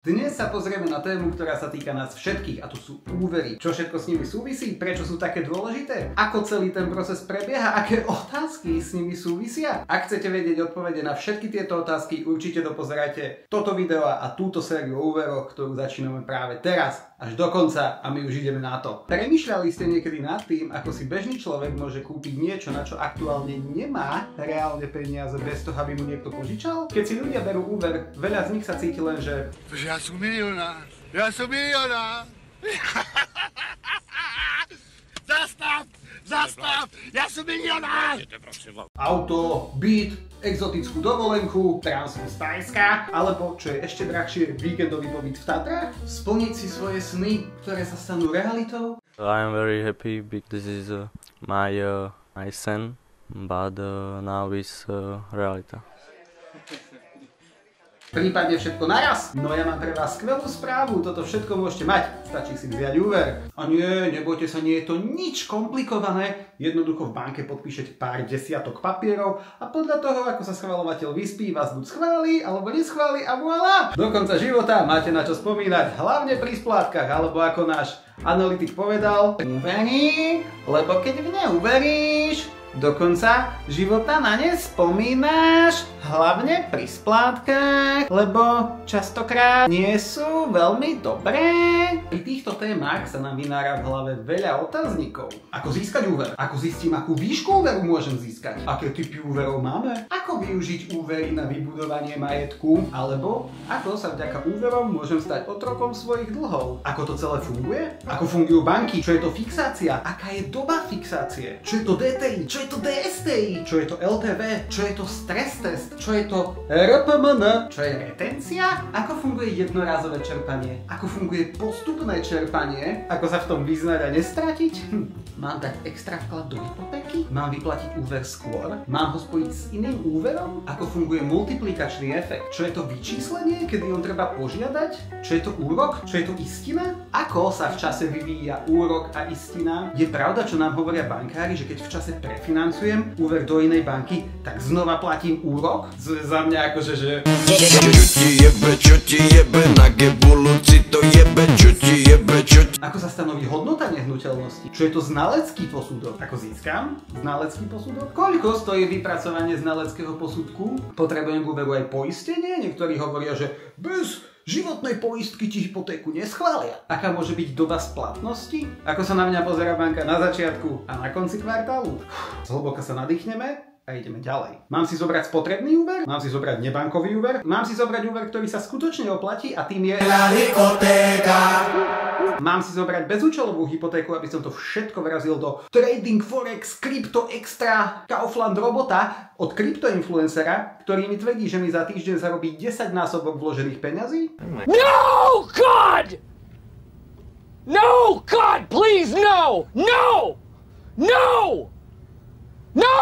Dnes sa pozrieme na tému, ktorá sa týka nás všetkých, a to sú úvery. Čo všetko s nimi súvisí, prečo sú také dôležité, ako celý ten proces prebieha, aké otázky s nimi súvisia. Ak chcete vedieť odpovede na všetky tieto otázky, určite dopozerajte toto video a túto sériu o úveroch, ktorú začíname práve teraz, až do konca, a my už ideme na to. Premýšľali ste niekedy nad tým, ako si bežný človek môže kúpiť niečo, na čo aktuálne nemá reálne peniaze bez toho, aby mu niekto požičal? Keď si ľudia berú úver, veľa z nich sa cíti len, že ja som milionár. Ja som milionár. Zastav! Ja som milionár! Auto, byt, exotickú dovolenku, transfer z Thajska, alebo, čo je ešte drahšie, víkendový pobyt v Tatrách? Splniť si svoje sny, ktoré sa stanú realitou? I am very happy because this is my son, but now is realita. Prípadne všetko naraz? No ja mám pre vás skvelú správu, toto všetko môžete mať, stačí si vziať úver. A nie, nebojte sa, nie je to nič komplikované, jednoducho v banke podpíšete pár desiatok papierov a podľa toho, ako sa schvaľovateľ vyspí, vás buď schváli, alebo neschváli a voilà! Do konca života máte na čo spomínať, hlavne pri splátkach, alebo ako náš analytik povedal, uveri, lebo keď neuveríš, do konca života na ne spomínaš, hlavne pri splátkach, lebo častokrát nie sú veľmi dobré. Pri týchto témach sa nám vynára v hlave veľa otáznikov. Ako získať úver? Ako zistím, akú výšku úveru môžem získať? Aké typy úverov máme? Ako využiť úvery na vybudovanie majetku? Alebo ako sa vďaka úverom môžem stať otrokom svojich dlhov? Ako to celé funguje? Ako fungujú banky? Čo je to fixácia? Aká je doba fixácie? Čo je to DTI? Čo je to DSTI? Čo je to LTV? Čo je to stres test? Čo je to RPMN? Čo je retencia? Ako funguje jednorázové čerpanie? Ako funguje postupné čerpanie? Ako sa v tom vyznať a nestratiť? Mám dať extra vklad do hypotéky? Mám vyplatiť úver skôr? Mám ho spojiť s iným úverom? Ako funguje multiplikačný efekt? Čo je to vyčíslenie, kedy on treba požiadať? Čo je to úrok? Čo je to istina? Ako sa v čase vyvíja úrok a istina? Je pravda, čo nám hovoria bankári, že keď v čase prefinancujem úver do inej banky, tak znova platím úrok? Za mňa akože, že... Čo ti jebe, na gebuluci to jebe, čo ti jebe, čo ti... Ako sa stanoví hodnota nehnuteľnosti? Čo je to znalecký posudok? Ako získam znalecký posudok? Koľko stojí vypracovanie znaleckého posudku? Potrebujem k úveru aj poistenie? Niektorí hovoria, že bez životnej poistky ti hypotéku neschvália. Aká môže byť doba splatnosti? Ako sa na mňa pozerá banka na začiatku a na konci kvartálu? Zhlboka sa nadýchneme a ideme ďalej. Mám si zobrať spotrebný úver? Mám si zobrať nebankový úver? Mám si zobrať úver, ktorý sa skutočne oplatí a tým je hypotéka. Mám si zobrať bezúčelovú hypotéku, aby som to všetko vrazil do trading, forex, krypto, extra, Kaufland robota od kryptoinfluencera, ktorý mi tvrdí, že mi za týždeň zarobí 10 násobok vložených peňazí? No, God! No, God, please, no! No! No! No!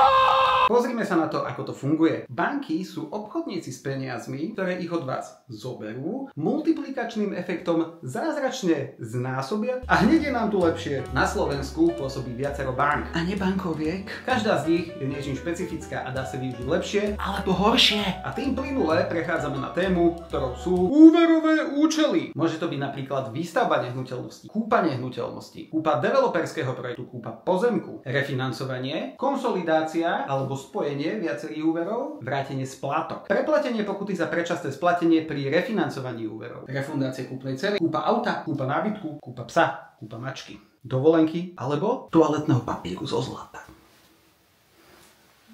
Pozrime sa na to, ako to funguje. Banky sú obchodníci s peniazmi, ktoré ich od vás zoberú, multiplikačným efektom zázračne znásobia a hneď je nám tu lepšie. Na Slovensku pôsobí viacero bank a nebankoviek. Každá z nich je niečím špecifická a dá sa využiť lepšie alebo horšie. A tým plynule prechádzame na tému, ktorou sú úverové účely. Môže to byť napríklad výstavba nehnuteľnosti, kúpa nehnuteľnosti, kúpa developerského projektu, kúpa pozemku, refinancovanie, konsolidácia alebo spojenie viacerých úverov, vrátenie splátok, preplatenie pokuty za predčasné splatenie pri refinancovaní úverov, refundácie kúpnej ceny, kúpa auta, kúpa nábytku, kúpa psa, kúpa mačky, dovolenky alebo toaletného papieru zo zlata.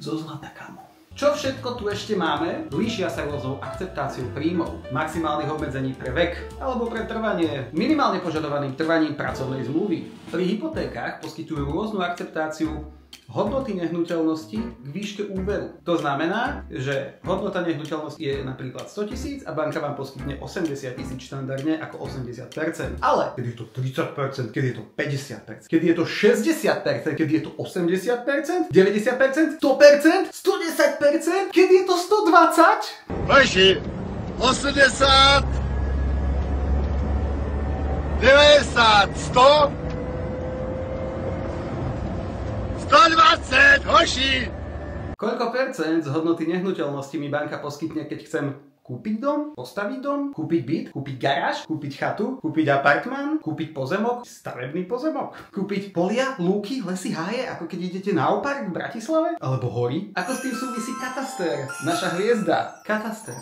Zo zlata, kamo. Čo všetko tu ešte máme? Líšia sa rôznou akceptáciou príjmov, maximálnych obmedzení pre vek alebo pre trvanie, minimálne požadovaným trvaním pracovnej zmluvy. Pri hypotékach poskytujú rôznu akceptáciu hodnoty nehnuteľnosti k výške úveru. To znamená, že hodnota nehnuteľnosti je napríklad 100 000 a banka vám poskytne 80 000 štandardne ako 80%. Ale keď je to 30%, keď je to 50%, keď je to 60%, keď je to 80%, 90%, 100%, 110%, keď je to 120%? Vaši, 80, 90, 100, 120, hoši! Koľko percent z hodnoty nehnuteľnosti mi banka poskytne, keď chcem Kúpiť dom, postaviť dom, kúpiť byt, kúpiť garáž, kúpiť chatu, kúpiť apartmán, kúpiť pozemok, stavebný pozemok, kúpiť polia, lúky, lesy, háje, ako keď idete na opark v Bratislave, alebo hory. Ako s tým súvisí kataster, naša hviezda, kataster.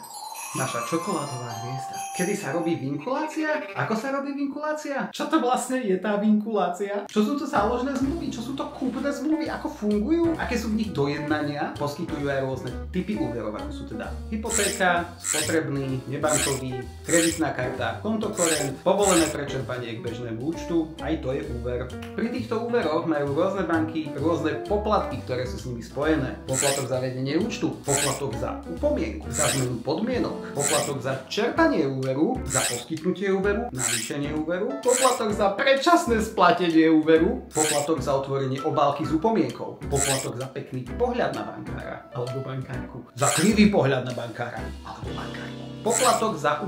Naša čokoládová hviezda. Kedy sa robí vinkulácia? Ako sa robí vinkulácia? Čo to vlastne je tá vinkulácia? Čo sú to záložné zmluvy? Čo sú to kúpne zmluvy? Ako fungujú? Aké sú v nich dojednania? Poskytujú aj rôzne typy úverov, ako sú teda hypotéka, spotrebný, nebankový, kreditná karta, kontokorent, povolené prečerpanie k bežnému účtu, aj to je úver. Pri týchto úveroch majú rôzne banky rôzne poplatky, ktoré sú s nimi spojené. Poplatok za vedenie účtu, poplatok za upomienku, za zmenu podmienok, poplatok za čerpanie úveru, za poskytnutie úveru, navýšenie úveru, poplatok za predčasné splatenie úveru, poplatok za otvorenie obálky s upomienkou, poplatok za pekný pohľad na bankára alebo bankárku, za krivý pohľad na bankára alebo bankárku, poplatok za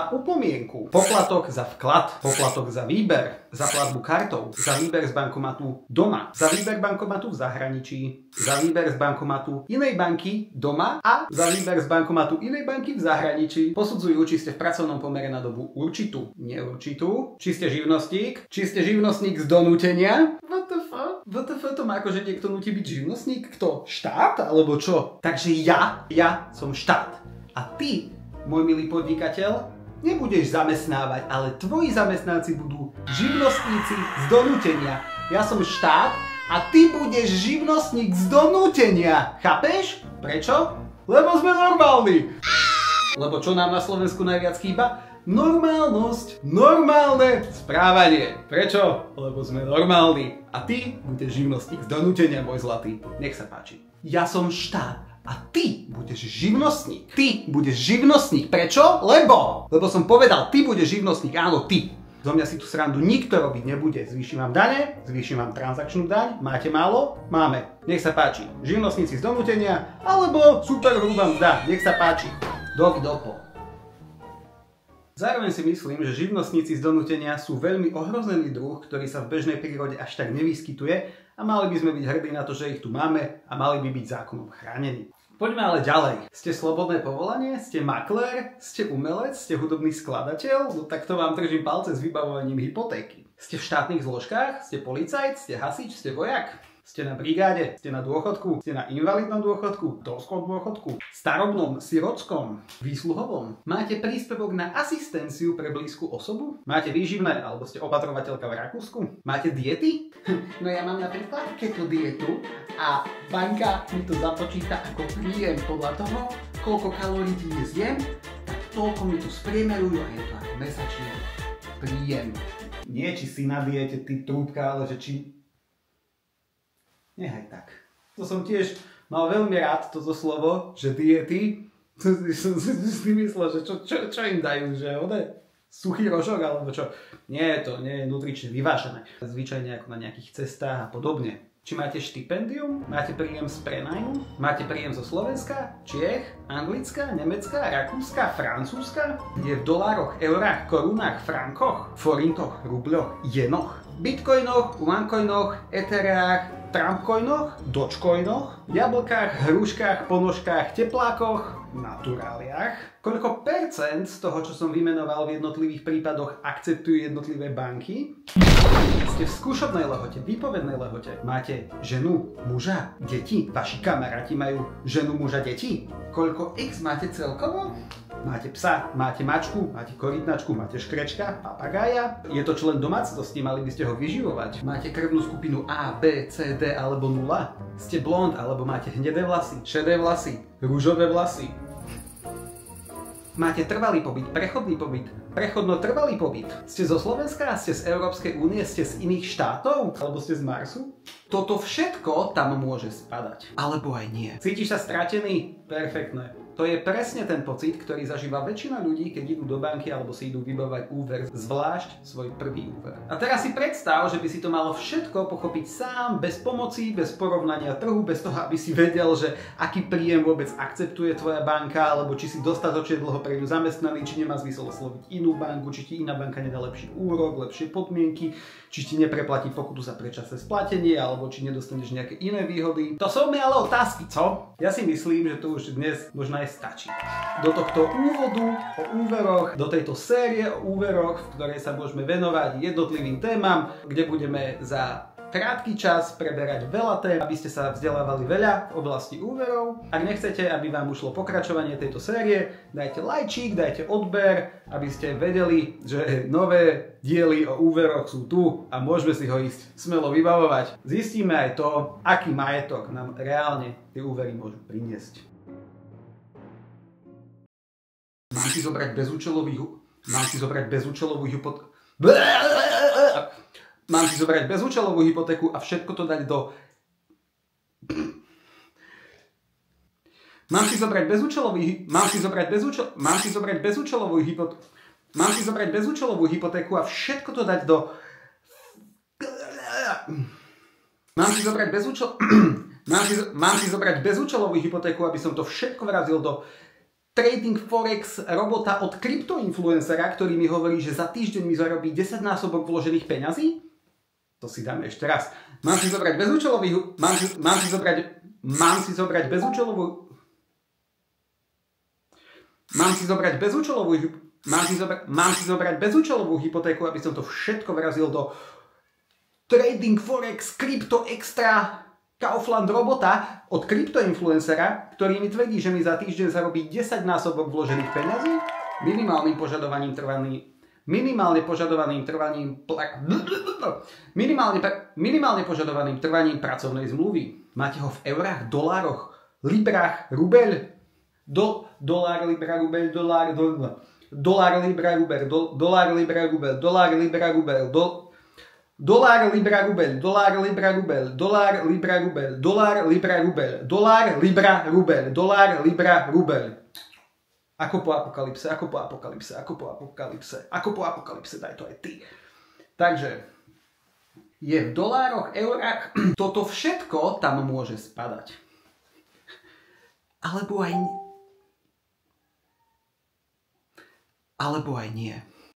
upomienku, poplatok za vklad, poplatok za výber, za platbu kartou, za výber z bankomatu doma, za výber bankomatu v zahraničí, za výber z bankomatu inej banky doma a za výber z bankomatu inej banky v zahraničí. Posudzujú, či ste v pracovnom pomere na dobu určitú, neurčitú, či ste živnostník, z donútenia. WTF to má akože niekto nutí byť živnostník? Kto? Štát? Alebo čo? Takže ja som štát. A ty, môj milý podnikateľ, nebudeš zamestnávať, ale tvoji zamestnanci budú živnostníci z donútenia. Ja som štát a ty budeš živnostník z donútenia. Chápeš? Prečo? Lebo sme normálni. Lebo čo nám na Slovensku najviac chýba? Normálnosť. Normálne správanie. Prečo? Lebo sme normálni. A ty budeš živnostník z donútenia, môj zlatý. Nech sa páči. Ja som štát. A ty budeš živnostník. Ty budeš živnostník. Prečo? Lebo som povedal, ty budeš živnostník. Áno, ty. Zo mňa si tu srandu nikto robiť nebude. Zvýšim vám dane, zvýšim vám transakčnú daň. Máte málo? Máme. Nech sa páči. Živnostníci z donútenia alebo super hrubá mzda. Nech sa páči. Dopo. Zároveň si myslím, že živnostníci z donútenia sú veľmi ohrozený druh, ktorý sa v bežnej prírode až tak nevyskytuje a mali by sme byť hrdí na to, že ich tu máme a mali by byť zákonom chránení. Poďme ale ďalej. Ste slobodné povolanie? Ste maklér? Ste umelec? Ste hudobný skladateľ? No tak to vám držím palce s vybavovaním hypotéky. Ste v štátnych zložkách? Ste policajt? Ste hasič? Ste vojak? Ste na brigáde? Ste na dôchodku? Ste na invalidnom dôchodku? Vdovskom dôchodku? Starobnom? Sirotskom? Výsluhovom? Máte príspevok na asistenciu pre blízku osobu? Máte výživné? Alebo ste opatrovateľka v Rakúsku? Máte diety? No ja mám napríklad keto dietu a banka mi to započíta ako príjem podľa toho, koľko kalórií dnes jem, tak toľko mi to spriemerujú a je to ako mesačný príjem. Nie či si na diete, ty trúbka, ale že či... Nehaj tak. To som tiež mal veľmi rád toto slovo, že diety. Som si myslel, že čo im dajú, že suchý rožok alebo čo. Nie, to nie je nutrične vyvážené. Zvyčajne ako na nejakých cestách a podobne. Či máte štipendium? Máte príjem z prenajmu? Máte príjem zo Slovenska? Čiech? Anglicka? Nemecka? Rakúska? Francúzska? Je v dolároch, eurách, korunách, frankoch, forintoch, rubľoch, jenoch, bitcoinoch, onecoinoch, ethereách, trumpcoinoch, dogecoinoch, jablkách, hruškách, ponožkách, teplákoch, naturáliách. Koľko percent z toho, čo som vymenoval v jednotlivých prípadoch, akceptujú jednotlivé banky? Ste v skúšobnej lehote, výpovednej lehote. Máte ženu, muža, deti. Vaši kamaráti majú ženu, muža, deti. Koľko X máte celkovo? Máte psa, máte mačku, máte korytnačku, máte škrečka, papagája. Je to člen domácnosti, mali by ste ho vyživovať. Máte krvnú skupinu A, B, C, D alebo 0. Ste blond alebo máte hnedé vlasy, šedé vlasy, ružové vlasy. Máte trvalý pobyt, prechodný pobyt, prechodno-trvalý pobyt. Ste zo Slovenska, ste z Európskej únie, ste z iných štátov, alebo ste z Marsu? Toto všetko tam môže spadať. Alebo aj nie. Cítiš sa stratený? Perfektné. To je presne ten pocit, ktorý zažíva väčšina ľudí, keď idú do banky alebo si idú vybavovať úver, zvlášť svoj prvý úver. A teraz si predstav, že by si to malo všetko pochopiť sám, bez pomoci, bez porovnania trhu, bez toho, aby si vedel, že aký príjem vôbec akceptuje tvoja banka, alebo či si dostatočne dlho prejdú zamestnaný, či nemá zmysel osloviť inú banku, či ti iná banka nedá lepší úrok, lepšie podmienky, či ti nepreplatí pokutu za predčasné splatenie, alebo či nedostaneš nejaké iné výhody. To sú mi ale otázky, co? Ja si myslím, že to už dnes možno aj stačí. Do tohto úvodu o úveroch, do tejto série o úveroch, v ktorej sa môžeme venovať jednotlivým témam, kde budeme za krátky čas preberať veľa tém, aby ste sa vzdelávali veľa v oblasti úverov. Ak nechcete, aby vám ušlo pokračovanie tejto série, dajte lajčík, dajte odber, aby ste vedeli, že nové diely o úveroch sú tu a môžeme si ho ísť smelo vybavovať. Zistíme aj to, aký majetok nám reálne tie úvery môžu priniesť. Mám si zobrať bezúčelovú hypotéku. Mám si zobrať bezúčelovú hypotéku a všetko to dať do... Mám si zobrať bezúčelovú hypotéku a všetko to dať do... Mám si zobrať bezúčelovú hypotéku, aby som to všetko vrazil do trading forex robota od kryptoinfluencera, ktorý mi hovorí, že za týždeň mi zarobí 10-násobok vložených peňazí? To si dáme ešte raz. Mám si zobrať bezúčelovú hypotéku, aby som to všetko vrazil do trading forex krypto extra Kaufland robota od kryptoinfluencera, ktorý mi tvrdí, že mi za týždeň zarobí 10-násobok vložených peňazí minimálne požadovaným trvaním pracovnej zmluvy. Máte ho v eurách, dolároch, librách, rubeľ, dolár, libra, rubeľ, dolár, libra, rubeľ, dolár, libra, rubeľ, dolár, libra, rubeľ, dolár, libra, rubeľ, dolár, libra, rubeľ, dolár, libra, rubeľ, dolár, libra, rubeľ, dolár, libra, rubeľ, dolár, libra, rubeľ. Ako po apokalypse, daj to aj ty. Takže je v dolároch, eurách, toto všetko tam môže spadať. Alebo aj nie.